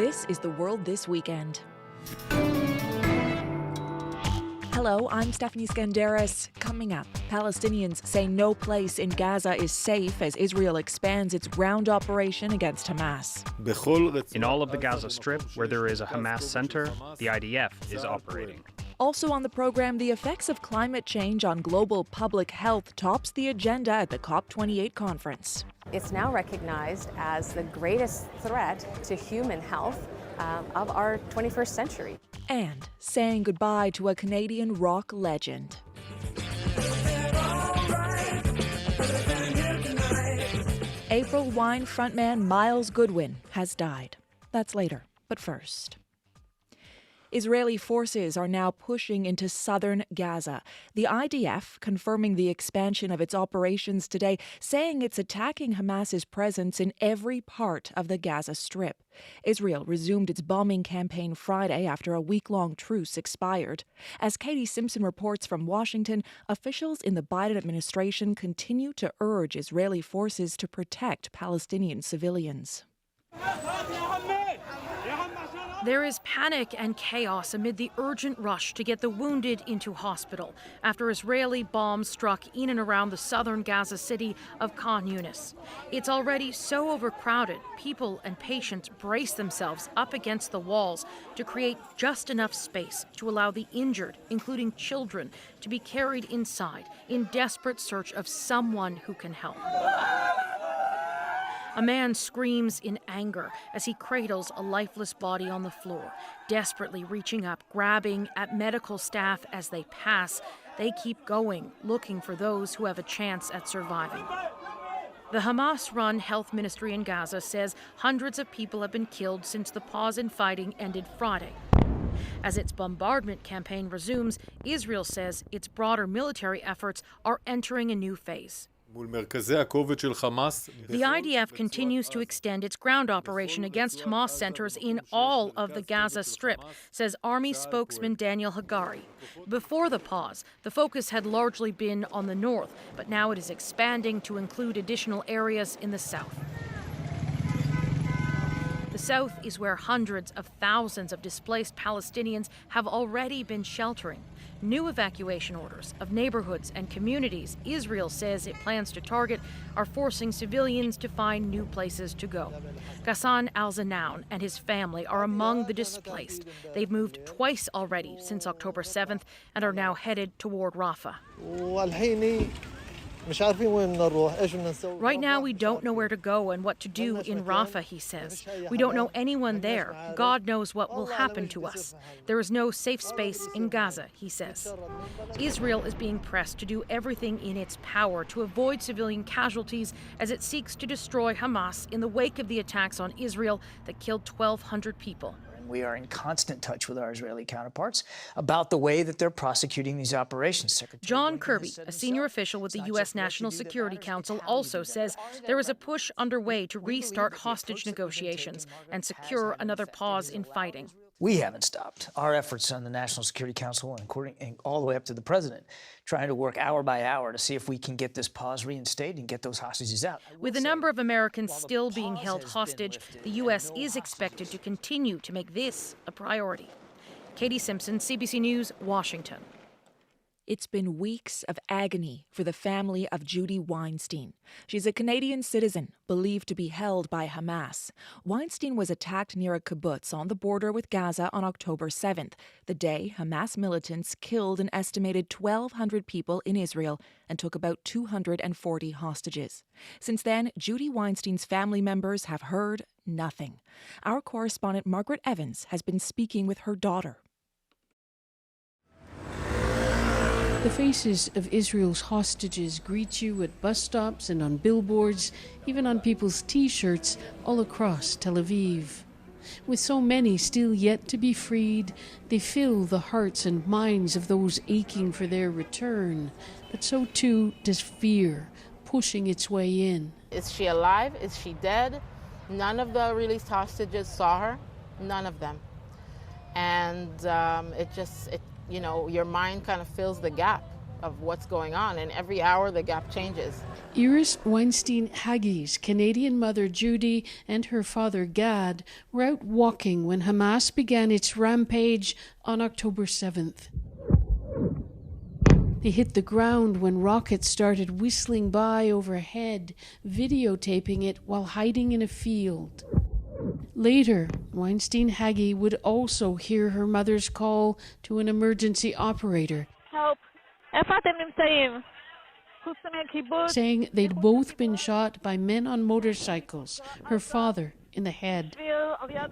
This is The World This Weekend. Hello, I'm Stephanie Skandaris. Coming up, Palestinians say no place in Gaza is safe as Israel expands its ground operation against Hamas. In all of the Gaza Strip, where there is a Hamas center, the IDF is operating. Also on the program, the effects of climate change on global public health tops the agenda at the COP28 conference. It's now recognized as the greatest threat to human health of our 21st century. And saying goodbye to a Canadian rock legend. April Wine frontman Miles Goodwin has died. That's later, but first. Israeli forces are now pushing into southern Gaza. The IDF confirming the expansion of its operations today, saying it's attacking Hamas's presence in every part of the Gaza Strip. Israel resumed its bombing campaign Friday after a week-long truce expired. As Katie Simpson reports from Washington, officials in the Biden administration continue to urge Israeli forces to protect Palestinian civilians. There is panic and chaos amid the urgent rush to get the wounded into hospital after Israeli bombs struck in and around the southern Gaza city of Khan Yunis. It's already so overcrowded, people and patients brace themselves up against the walls to create just enough space to allow the injured, including children, to be carried inside in desperate search of someone who can help. A man screams in anger as he cradles a lifeless body on the floor, desperately reaching up, grabbing at medical staff as they pass. They keep going, looking for those who have a chance at surviving. The Hamas-run health ministry in Gaza says hundreds of people have been killed since the pause in fighting ended Friday. As its bombardment campaign resumes, Israel says its broader military efforts are entering a new phase. The IDF continues to extend its ground operation against Hamas centers in all of the Gaza Strip, says Army spokesman Daniel Hagari. Before the pause, the focus had largely been on the north, but now it is expanding to include additional areas in the south. The south is where hundreds of thousands of displaced Palestinians have already been sheltering. New evacuation orders of neighborhoods and communities Israel says it plans to target are forcing civilians to find new places to go. Ghassan al-Zanaun and his family are among the displaced. They've moved twice already since October 7th and are now headed toward Rafah. Right now, we don't know where to go and what to do in Rafah, he says. We don't know anyone there. God knows what will happen to us. There is no safe space in Gaza, he says. Israel is being pressed to do everything in its power to avoid civilian casualties as it seeks to destroy Hamas in the wake of the attacks on Israel that killed 1,200 people. We are in constant touch with our Israeli counterparts about the way that they're prosecuting these operations. Secretary John Kirby, a senior official with the U.S. National Security Council, also says there is a push underway to restart hostage negotiations and secure another pause in fighting. We haven't stopped our efforts on the National Security Council and all the way up to the president, trying to work hour by hour to see if we can get this pause reinstated and get those hostages out. With a number of Americans still being held hostage, the U.S. is expected to continue to make this a priority. Katie Simpson, CBC News, Washington. It's been weeks of agony for the family of Judy Weinstein. She's a Canadian citizen believed to be held by Hamas. Weinstein was attacked near a kibbutz on the border with Gaza on October 7th, the day Hamas militants killed an estimated 1,200 people in Israel and took about 240 hostages. Since then, Judy Weinstein's family members have heard nothing. Our correspondent Margaret Evans has been speaking with her daughter. The faces of Israel's hostages greet you at bus stops and on billboards, even on people's T-shirts all across Tel Aviv. With so many still yet to be freed, they fill the hearts and minds of those aching for their return. But so too does fear, pushing its way in. Is she alive? Is she dead? None of the released hostages saw her. None of them. And your mind kind of fills the gap of what's going on, and every hour the gap changes. Iris Weinstein-Haggie's Canadian mother Judy and her father Gad were out walking when Hamas began its rampage on October 7th. They hit the ground when rockets started whistling by overhead, videotaping it while hiding in a field. Later, Weinstein-Haggie would also hear her mother's call to an emergency operator, help, saying they'd both been shot by men on motorcycles, her father in the head.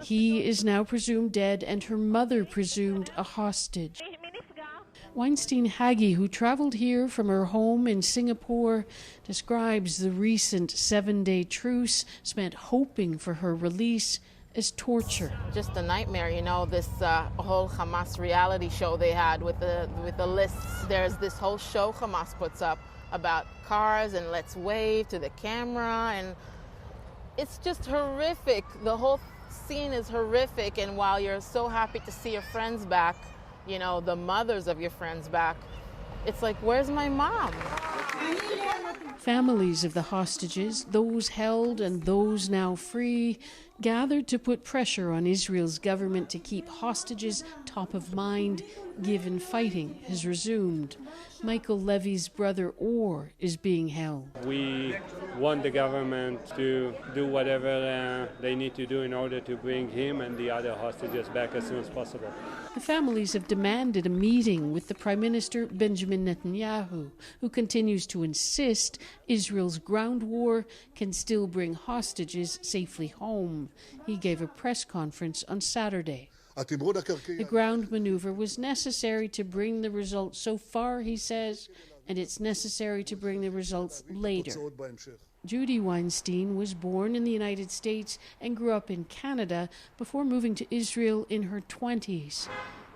He is now presumed dead and her mother presumed a hostage. Weinstein-Haggie, who traveled here from her home in Singapore, describes the recent 7-day truce spent hoping for her release as torture. Just a nightmare, you know, this whole Hamas reality show they had with the lists. There's this whole show Hamas puts up about cars and let's wave to the camera, and it's just horrific. The whole scene is horrific, and while you're so happy to see your friends back, you know, the mothers of your friends back, it's like, where's my mom? Families of the hostages, those held and those now free, gathered to put pressure on Israel's government to keep hostages top of mind, given fighting has resumed. Michael Levy's brother Or is being held. We want the government to do whatever they need to do in order to bring him and the other hostages back as soon as possible. The families have demanded a meeting with the Prime Minister Benjamin Netanyahu, who continues to insist Israel's ground war can still bring hostages safely home. He gave a press conference on Saturday. The ground maneuver was necessary to bring the results so far, he says, and it's necessary to bring the results later. Judy Weinstein was born in the United States and grew up in Canada before moving to Israel in her 20s.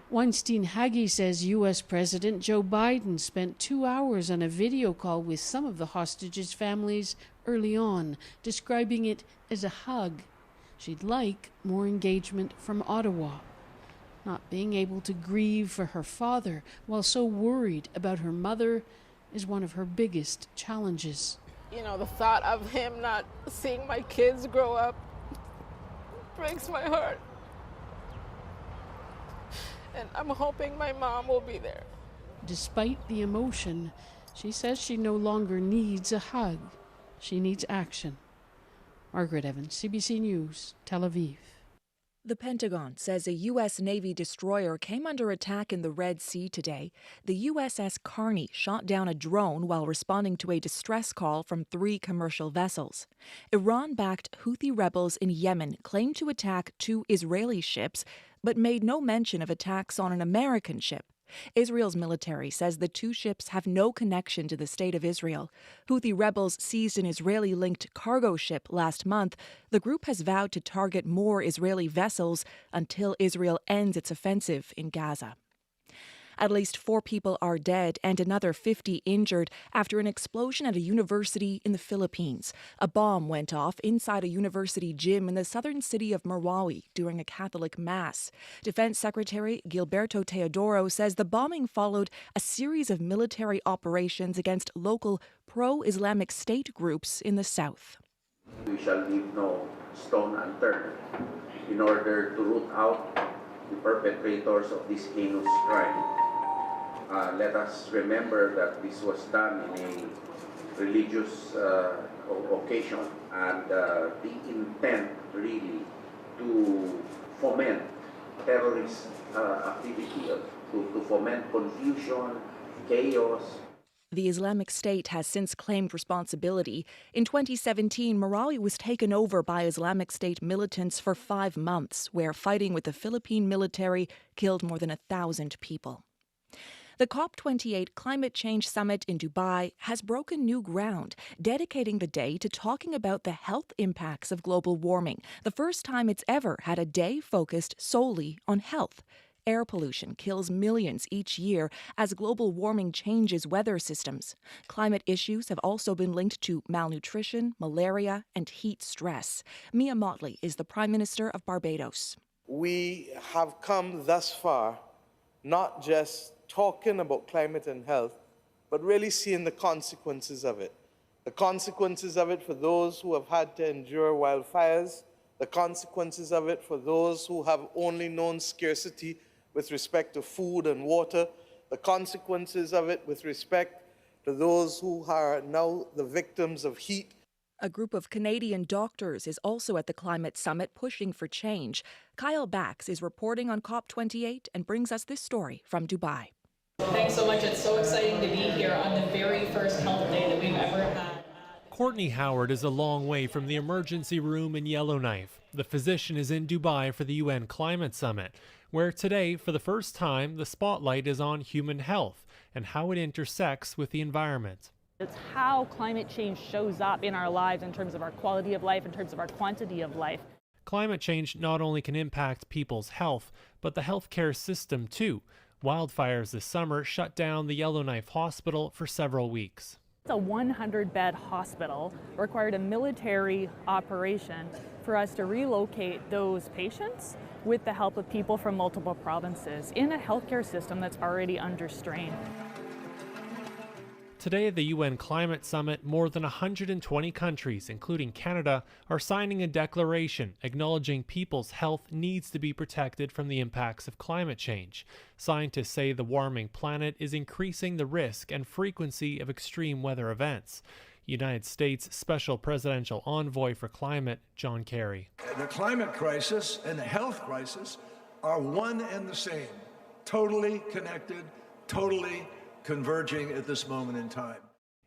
Weinstein-Haggie says U.S. President Joe Biden spent 2 hours on a video call with some of the hostages' families early on, describing it as a hug. She'd like more engagement from Ottawa. Not being able to grieve for her father while so worried about her mother is one of her biggest challenges. You know, the thought of him not seeing my kids grow up breaks my heart. And I'm hoping my mom will be there. Despite the emotion, she says she no longer needs a hug. She needs action. Margaret Evans, CBC News, Tel Aviv. The Pentagon says a U.S. Navy destroyer came under attack in the Red Sea today. The USS Carney shot down a drone while responding to a distress call from 3 commercial vessels. Iran-backed Houthi rebels in Yemen claimed to attack 2 Israeli ships, but made no mention of attacks on an American ship. Israel's military says the 2 ships have no connection to the state of Israel. Houthi rebels seized an Israeli-linked cargo ship last month. The group has vowed to target more Israeli vessels until Israel ends its offensive in Gaza. At least 4 people are dead and another 50 injured after an explosion at a university in the Philippines. A bomb went off inside a university gym in the southern city of Marawi during a Catholic mass. Defense Secretary Gilberto Teodoro says the bombing followed a series of military operations against local pro-Islamic State groups in the south. We shall leave no stone unturned in order to root out the perpetrators of this heinous crime. Let us remember that this was done in a religious occasion, and the intent really to foment terrorist activity, to foment confusion, chaos. The Islamic State has since claimed responsibility. In 2017, Marawi was taken over by Islamic State militants for 5 months, where fighting with the Philippine military killed more than 1,000 people. The COP28 climate change summit in Dubai has broken new ground, dedicating the day to talking about the health impacts of global warming, the first time it's ever had a day focused solely on health. Air pollution kills millions each year as global warming changes weather systems. Climate issues have also been linked to malnutrition, malaria, and heat stress. Mia Motley is the Prime Minister of Barbados. We have come thus far, not just talking about climate and health, but really seeing the consequences of it. The consequences of it for those who have had to endure wildfires, the consequences of it for those who have only known scarcity with respect to food and water, the consequences of it with respect to those who are now the victims of heat. A group of Canadian doctors is also at the climate summit pushing for change. Kyle Bax is reporting on COP28 and brings us this story from Dubai. Thanks so much. It's so exciting to be here on the very first health day that we've ever had. Courtney Howard is a long way from the emergency room in Yellowknife. The physician is in Dubai for the UN Climate Summit, where today, for the first time, the spotlight is on human health and how it intersects with the environment. It's how climate change shows up in our lives in terms of our quality of life, in terms of our quantity of life. Climate change not only can impact people's health, but the healthcare system too. Wildfires this summer shut down the Yellowknife Hospital for several weeks. It's a 100-bed hospital, required a military operation for us to relocate those patients with the help of people from multiple provinces in a healthcare system that's already under strain. Today at the UN Climate Summit, more than 120 countries, including Canada, are signing a declaration acknowledging people's health needs to be protected from the impacts of climate change. Scientists say the warming planet is increasing the risk and frequency of extreme weather events. United States Special Presidential Envoy for Climate, John Kerry. The climate crisis and the health crisis are one and the same, totally connected, totally converging at this moment in time.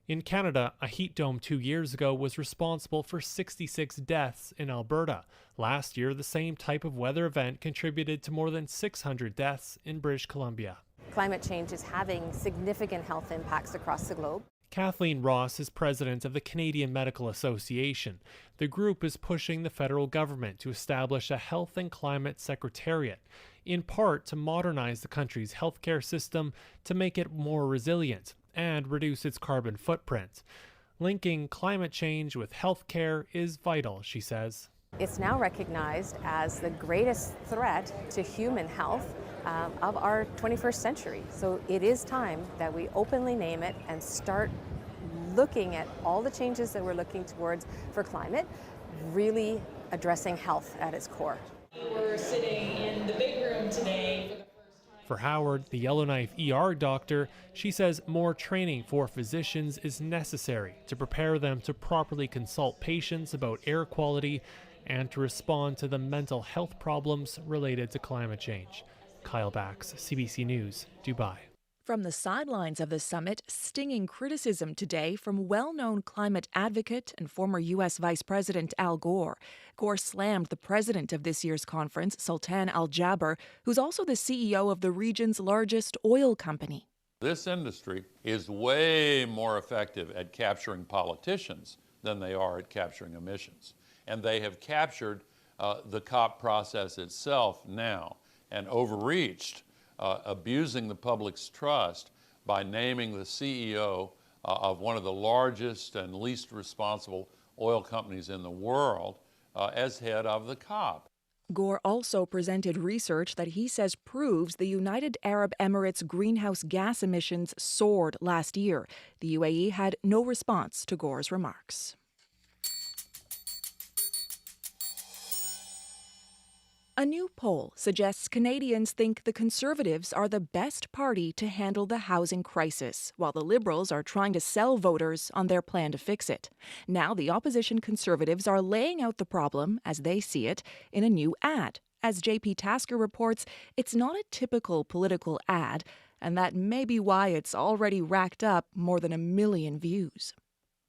In Canada, a heat dome 2 years ago was responsible for 66 deaths in Alberta. Last year, the same type of weather event contributed to more than 600 deaths in British Columbia. Climate change is having significant health impacts across the globe. Kathleen Ross is president of the Canadian Medical Association. The group is pushing the federal government to establish a health and climate secretariat, in part to modernize the country's healthcare system to make it more resilient and reduce its carbon footprint. Linking climate change with healthcare is vital, she says. It's now recognized as the greatest threat to human health of our 21st century. So it is time that we openly name it and start looking at all the changes that we're looking towards for climate, really addressing health at its core. We're sitting in the big room today. For Howard, the Yellowknife ER doctor, she says more training for physicians is necessary to prepare them to properly consult patients about air quality and to respond to the mental health problems related to climate change. Kyle Bax, CBC News, Dubai. From the sidelines of the summit, stinging criticism today from well-known climate advocate and former U.S. Vice President Al Gore. Gore slammed the president of this year's conference, Sultan Al Jaber, who's also the CEO of the region's largest oil company. This industry is way more effective at capturing politicians than they are at capturing emissions. And they have captured the COP process itself now and overreached, abusing the public's trust by naming the CEO of one of the largest and least responsible oil companies in the world as head of the COP. Gore also presented research that he says proves the United Arab Emirates greenhouse gas emissions soared last year. The UAE had no response to Gore's remarks. A new poll suggests Canadians think the Conservatives are the best party to handle the housing crisis, while the Liberals are trying to sell voters on their plan to fix it. Now the opposition Conservatives are laying out the problem, as they see it, in a new ad. As JP Tasker reports, it's not a typical political ad, and that may be why it's already racked up more than 1 million views.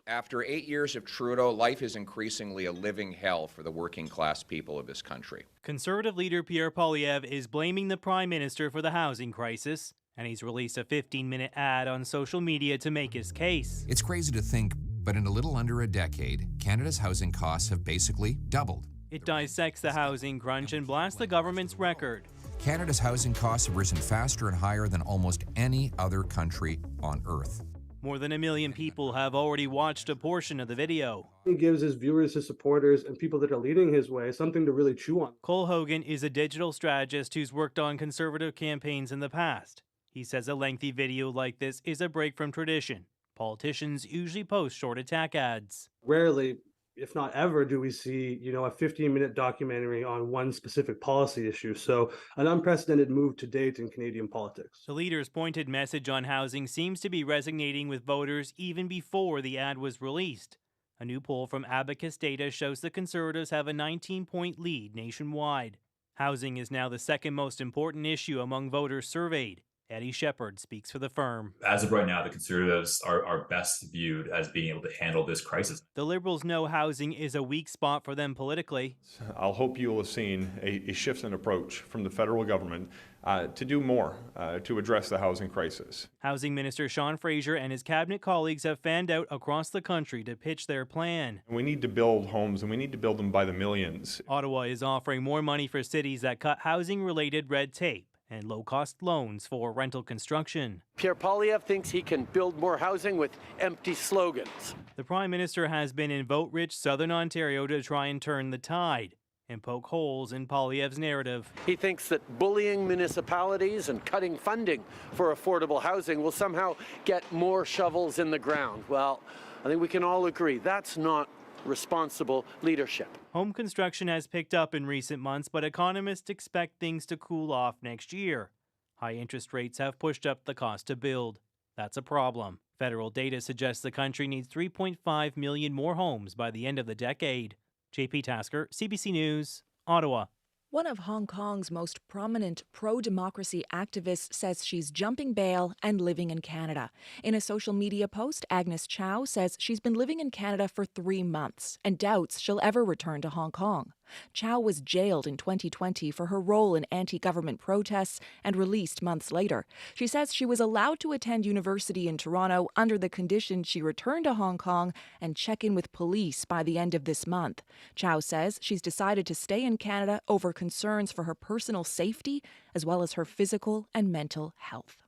After 8 years of Trudeau, life is increasingly a living hell for the working class people of this country. Conservative leader Pierre Poilievre is blaming the Prime Minister for the housing crisis, and he's released a 15-minute ad on social media to make his case. It's crazy to think, but in a little under a decade, Canada's housing costs have basically doubled. It dissects the housing crunch and blasts the government's record. Canada's housing costs have risen faster and higher than almost any other country on Earth. More than 1 million people have already watched a portion of the video. He gives his viewers, his supporters, and people that are leading his way something to really chew on. Cole Hogan is a digital strategist who's worked on Conservative campaigns in the past. He says a lengthy video like this is a break from tradition. Politicians usually post short attack ads. Rarely, if not ever, do we see, a 15-minute documentary on one specific policy issue. So an unprecedented move to date in Canadian politics. The leader's pointed message on housing seems to be resonating with voters even before the ad was released. A new poll from Abacus Data shows the Conservatives have a 19-point lead nationwide. Housing is now the second most important issue among voters surveyed. Eddie Shepard speaks for the firm. As of right now, the Conservatives are best viewed as being able to handle this crisis. The Liberals know housing is a weak spot for them politically. I'll hope you will have seen a shift in approach from the federal government to do more to address the housing crisis. Housing Minister Sean Fraser and his cabinet colleagues have fanned out across the country to pitch their plan. We need to build homes, and we need to build them by the millions. Ottawa is offering more money for cities that cut housing-related red tape and low-cost loans for rental construction. Pierre Poilievre thinks he can build more housing with empty slogans. The Prime Minister has been in vote-rich southern Ontario to try and turn the tide and poke holes in Poilievre's narrative. He thinks that bullying municipalities and cutting funding for affordable housing will somehow get more shovels in the ground. Well, I think we can all agree that's not responsible leadership. Home construction has picked up in recent months, but economists expect things to cool off next year. High interest rates have pushed up the cost to build. That's a problem. Federal data suggests the country needs 3.5 million more homes by the end of the decade. JP Tasker, CBC News, Ottawa. One of Hong Kong's most prominent pro-democracy activists says she's jumping bail and living in Canada. In a social media post, Agnes Chow says she's been living in Canada for 3 months and doubts she'll ever return to Hong Kong. Chow was jailed in 2020 for her role in anti-government protests and released months later. She says she was allowed to attend university in Toronto under the condition she return to Hong Kong and check in with police by the end of this month. Chow says she's decided to stay in Canada over concerns for her personal safety as well as her physical and mental health.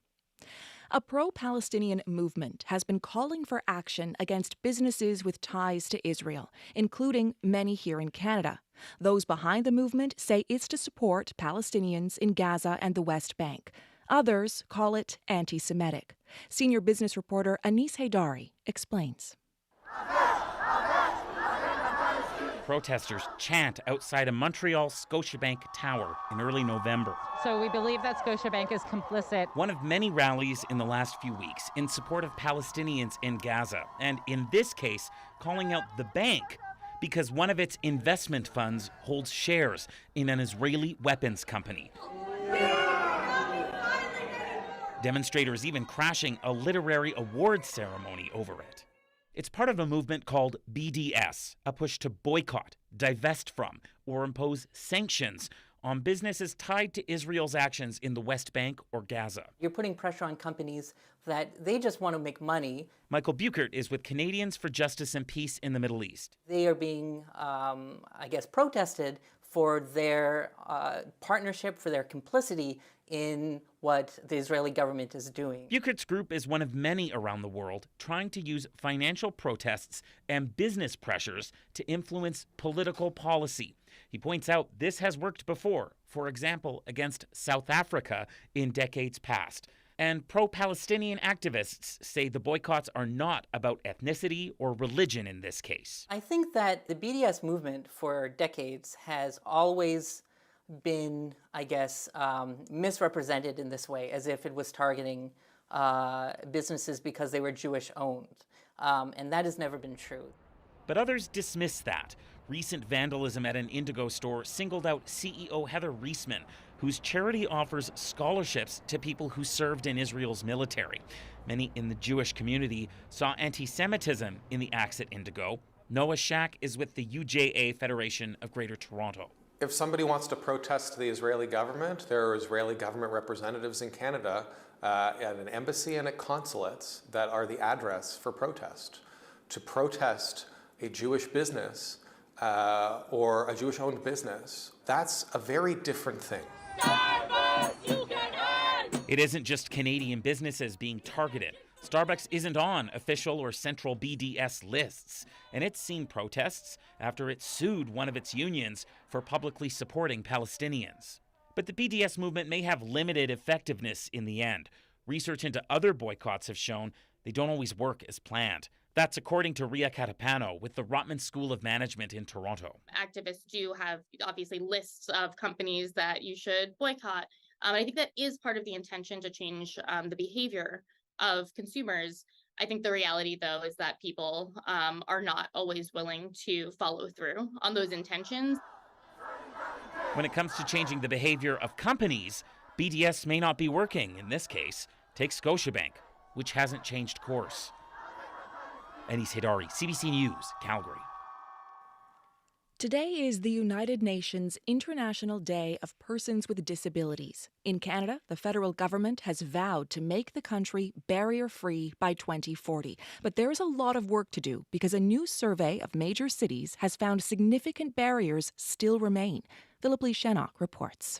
A pro-Palestinian movement has been calling for action against businesses with ties to Israel, including many here in Canada. Those behind the movement say it's to support Palestinians in Gaza and the West Bank. Others call it anti-Semitic. Senior business reporter Anis Haidari explains. Protesters chant outside a Montreal Scotiabank tower in early November. So we believe that Scotiabank is complicit. One of many rallies in the last few weeks in support of Palestinians in Gaza, and in this case, calling out the bank because one of its investment funds holds shares in an Israeli weapons company. Demonstrators even crashing a literary awards ceremony over it. It's part of a movement called BDS, a push to boycott, divest from, or impose sanctions on businesses tied to Israel's actions in the West Bank or Gaza. You're putting pressure on companies that they just want to make money. Michael Buchert is with Canadians for Justice and Peace in the Middle East. They are being, protested for their partnership, for their complicity in what the Israeli government is doing. Buchert's group is one of many around the world trying to use financial protests and business pressures to influence political policy. He points out this has worked before, for example, against South Africa in decades past. And pro-Palestinian activists say the boycotts are not about ethnicity or religion in this case. I think that the BDS movement for decades has always been, misrepresented in this way, as if it was targeting businesses because they were Jewish owned. And that has never been true. But others dismiss that. Recent vandalism at an Indigo store singled out CEO Heather Reisman, whose charity offers scholarships to people who served in Israel's military. Many in the Jewish community saw anti-Semitism in the acts at Indigo. Noah Shack is with the UJA Federation of Greater Toronto. If somebody wants to protest the Israeli government, there are Israeli government representatives in Canada at an embassy and at consulates that are the address for protest. To protest a Jewish business or a Jewish-owned business, that's a very different thing. It isn't just Canadian businesses being targeted. Starbucks isn't on official or central BDS lists, and it's seen protests after it sued one of its unions for publicly supporting Palestinians. But the BDS movement may have limited effectiveness in the end. Research into other boycotts have shown they don't always work as planned. That's according to Ria Catapano with the Rotman School of Management in Toronto. Activists do have obviously lists of companies that you should boycott. I think that is part of the intention to change the behavior of consumers. I think the reality, though, is that people are not always willing to follow through on those intentions. When it comes to changing the behavior of companies, BDS may not be working. In this case, take Scotiabank, which hasn't changed course. Anis Hidari, CBC News, Calgary. Today is the United Nations International Day of Persons with Disabilities. In Canada, the federal government has vowed to make the country barrier-free by 2040. But there is a lot of work to do because a new survey of major cities has found significant barriers still remain. Philip Lee Shannock reports.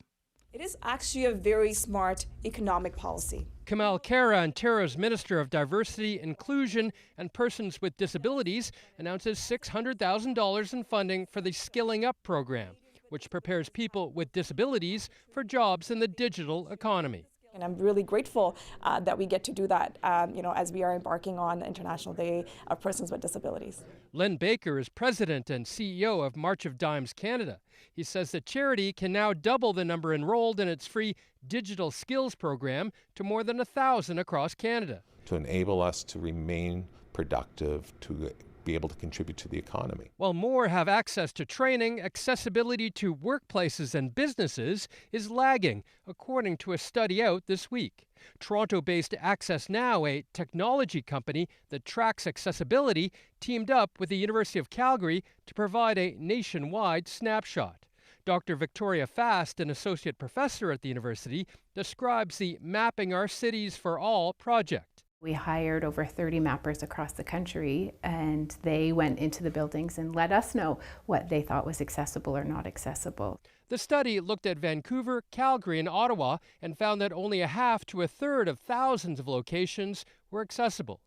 It is actually a very smart economic policy. Kamal Khera, Ontario's Minister of Diversity, Inclusion and Persons with Disabilities, announces $600,000 in funding for the Skilling Up program, which prepares people with disabilities for jobs in the digital economy. And I'm really grateful that we get to do that, as we are embarking on the International Day of Persons with Disabilities. Len Baker is president and CEO of March of Dimes Canada. He says the charity can now double the number enrolled in its free digital skills program to more than 1,000 across Canada. To enable us to remain productive, to be able to contribute to the economy. While more have access to training, accessibility to workplaces and businesses is lagging, according to a study out this week. Toronto-based Access Now, a technology company that tracks accessibility, teamed up with the University of Calgary to provide a nationwide snapshot. Dr. Victoria Fast, an associate professor at the university, describes the Mapping Our Cities for All project. We hired over 30 mappers across the country, and they went into the buildings and let us know what they thought was accessible or not accessible. The study looked at Vancouver, Calgary, and Ottawa and found that only a half to a third of thousands of locations were accessible.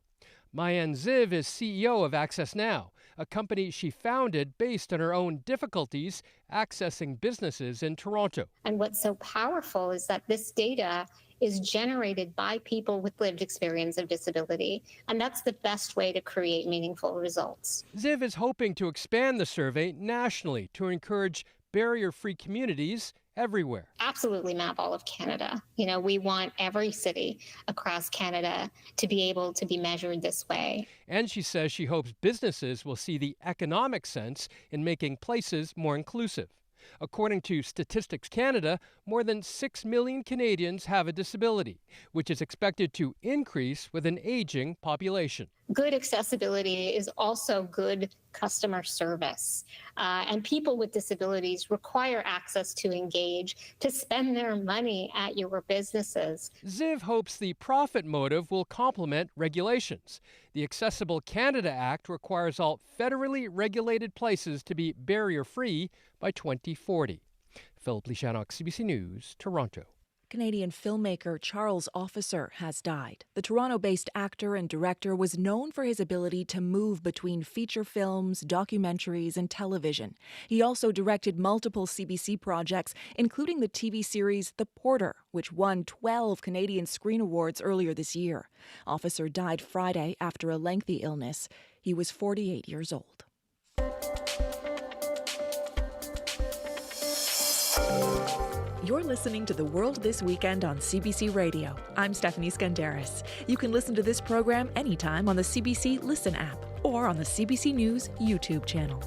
Mayan Ziv is CEO of Access Now, a company she founded based on her own difficulties accessing businesses in Toronto. And what's so powerful is that this data is generated by people with lived experience of disability, and that's the best way to create meaningful results. Ziv is hoping to expand the survey nationally to encourage barrier-free communities everywhere. Absolutely map all of Canada. We want every city across Canada to be able to be measured this way. And she says she hopes businesses will see the economic sense in making places more inclusive. According to Statistics Canada, more than 6 million Canadians have a disability, which is expected to increase with an aging population. Good accessibility is also good customer service. And people with disabilities require access to engage, to spend their money at your businesses. Ziv hopes the profit motive will complement regulations. The Accessible Canada Act requires all federally regulated places to be barrier-free by 2040. Philip Lee Shannock, CBC News, Toronto. Canadian filmmaker Charles Officer has died. The Toronto-based actor and director was known for his ability to move between feature films, documentaries, and television. He also directed multiple CBC projects, including the TV series The Porter, which won 12 Canadian Screen Awards earlier this year. Officer died Friday after a lengthy illness. He was 48 years old. You're listening to The World This Weekend on CBC Radio. I'm Stephanie Skandaris. You can listen to this program anytime on the CBC Listen app or on the CBC News YouTube channel.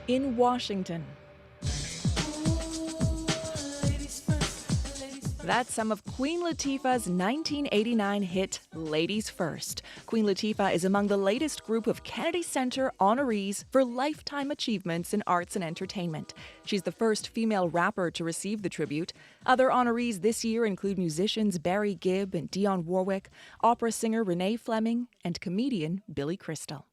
In Washington. That's some of Queen Latifah's 1989 hit, Ladies First. Queen Latifah is among the latest group of Kennedy Center honorees for lifetime achievements in arts and entertainment. She's the first female rapper to receive the tribute. Other honorees this year include musicians Barry Gibb and Dionne Warwick, opera singer Renee Fleming, and comedian Billy Crystal.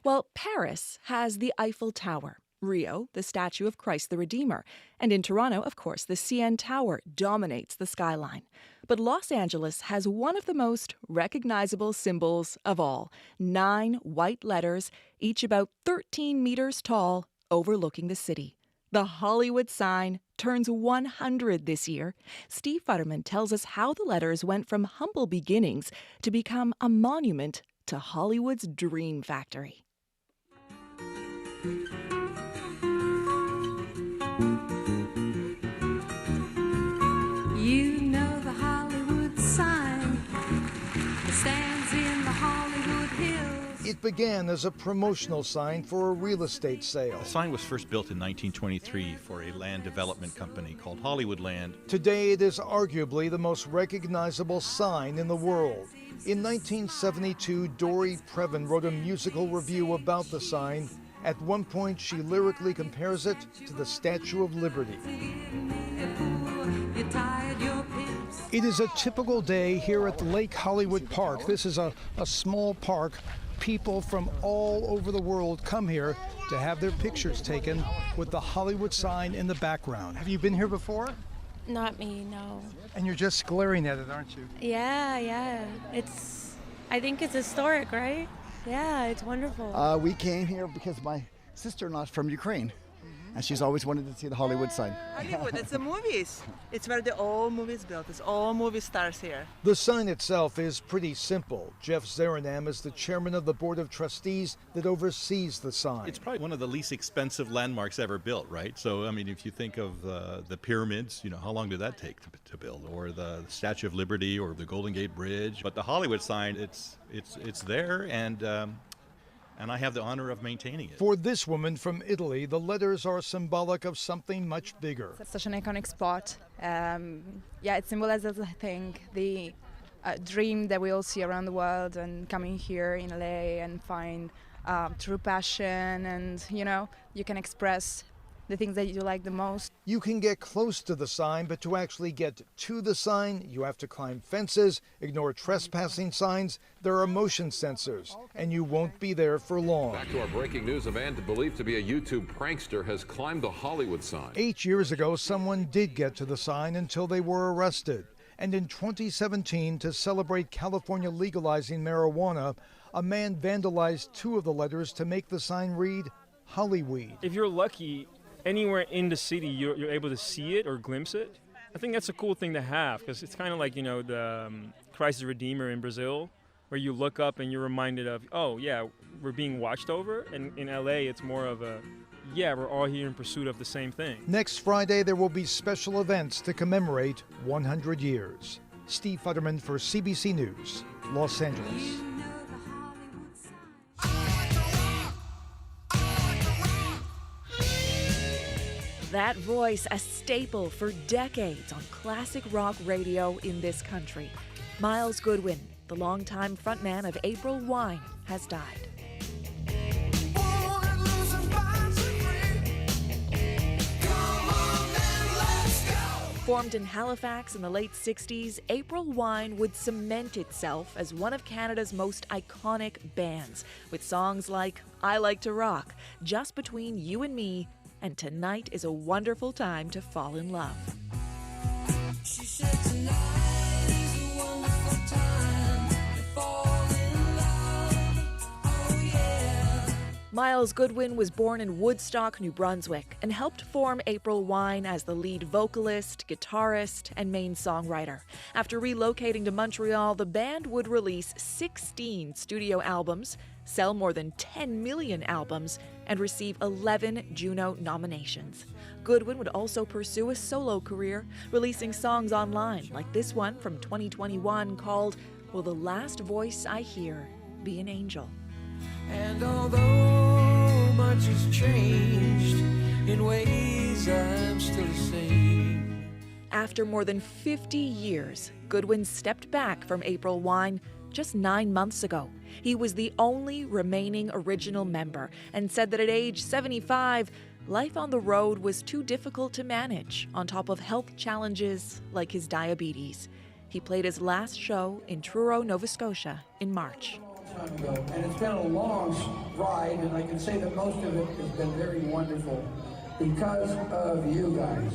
Well, Paris has the Eiffel Tower. Rio, the statue of Christ the Redeemer. And in Toronto, of course, the CN Tower dominates the skyline. But Los Angeles has one of the most recognizable symbols of all, 9 white letters, each about 13 meters tall, overlooking the city. The Hollywood sign turns 100 this year. Steve Futterman tells us how the letters went from humble beginnings to become a monument to Hollywood's dream factory. You know the Hollywood sign stands in the Hollywood Hills. It began as a promotional sign for a real estate sale. The sign was first built in 1923 for a land development company called Hollywood Land. Today it is arguably the most recognizable sign in the world. In 1972, Dory Previn wrote a musical review about the sign. At one point, she lyrically compares it to the Statue of Liberty. It is a typical day here at the Lake Hollywood Park. This is a small park. People from all over the world come here to have their pictures taken with the Hollywood sign in the background. Have you been here before? Not me, no. And you're just glaring at it, aren't you? Yeah. I think it's historic, right? Yeah, it's wonderful. We came here because my sister-in-law is from Ukraine, and she's always wanted to see the Hollywood sign. Hollywood, it's the movies. It's where the old movies built. It's all movie stars here. The sign itself is pretty simple. Jeff Zaranam is the chairman of the board of trustees that oversees the sign. It's probably one of the least expensive landmarks ever built, right? So, I mean, if you think of the pyramids, how long did that take to build? Or the Statue of Liberty or the Golden Gate Bridge. But the Hollywood sign, it's there, and I have the honor of maintaining it. For this woman from Italy, the letters are symbolic of something much bigger. It's such an iconic spot. It symbolizes, I think, the dream that we all see around the world, and coming here in LA and find true passion, and you can express the things that you like the most. You can get close to the sign, but to actually get to the sign, you have to climb fences, ignore trespassing signs. There are motion sensors, and you won't be there for long. Back to our breaking news. A man believed to be a YouTube prankster has climbed the Hollywood sign. 8 years ago, someone did get to the sign until they were arrested. And in 2017, to celebrate California legalizing marijuana, a man vandalized 2 of the letters to make the sign read Hollyweed. If you're lucky, anywhere in the city, you're able to see it or glimpse it. I think that's a cool thing to have, because it's kind of like, the Christ the Redeemer in Brazil, where you look up and you're reminded of, oh, yeah, we're being watched over. And in LA, it's more of we're all here in pursuit of the same thing. Next Friday, there will be special events to commemorate 100 years. Steve Futterman for CBC News, Los Angeles. That voice, a staple for decades on classic rock radio in this country. Miles Goodwin, the longtime frontman of April Wine, has died. Formed in Halifax in the late 60s, April Wine would cement itself as one of Canada's most iconic bands, with songs like I Like to Rock, Just Between You and Me, and Tonight is a Wonderful Time to Fall in Love. She said tonight is a wonderful time to fall in love. Oh yeah. Miles Goodwin was born in Woodstock, New Brunswick, and helped form April Wine as the lead vocalist, guitarist, and main songwriter. After relocating to Montreal, the band would release 16 studio albums, sell more than 10 million albums, and receive 11 Juno nominations. Goodwin would also pursue a solo career, releasing songs online like this one from 2021 called Will the Last Voice I Hear Be an Angel? And although much has changed, in ways I'm still the same. After more than 50 years, Goodwin stepped back from April Wine just 9 months ago. He was the only remaining original member and said that at age 75, life on the road was too difficult to manage, on top of health challenges like his diabetes. He played his last show in Truro, Nova Scotia in March. And it's been a long ride, and I can say that most of it has been very wonderful because of you guys.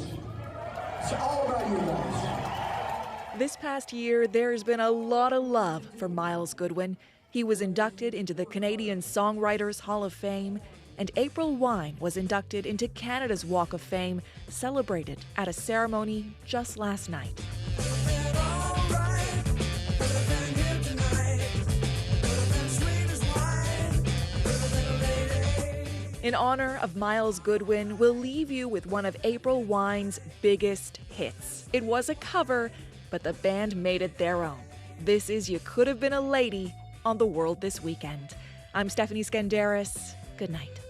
It's all about you guys. This past year, there's been a lot of love for Miles Goodwin. He was inducted into the Canadian Songwriters Hall of Fame. And April Wine was inducted into Canada's Walk of Fame, celebrated at a ceremony just last night. In honor of Miles Goodwin, we'll leave you with one of April Wine's biggest hits. It was a cover, but the band made it their own. This is You Could Have Been a Lady on The World This Weekend. I'm Stephanie Skandaris. Good night.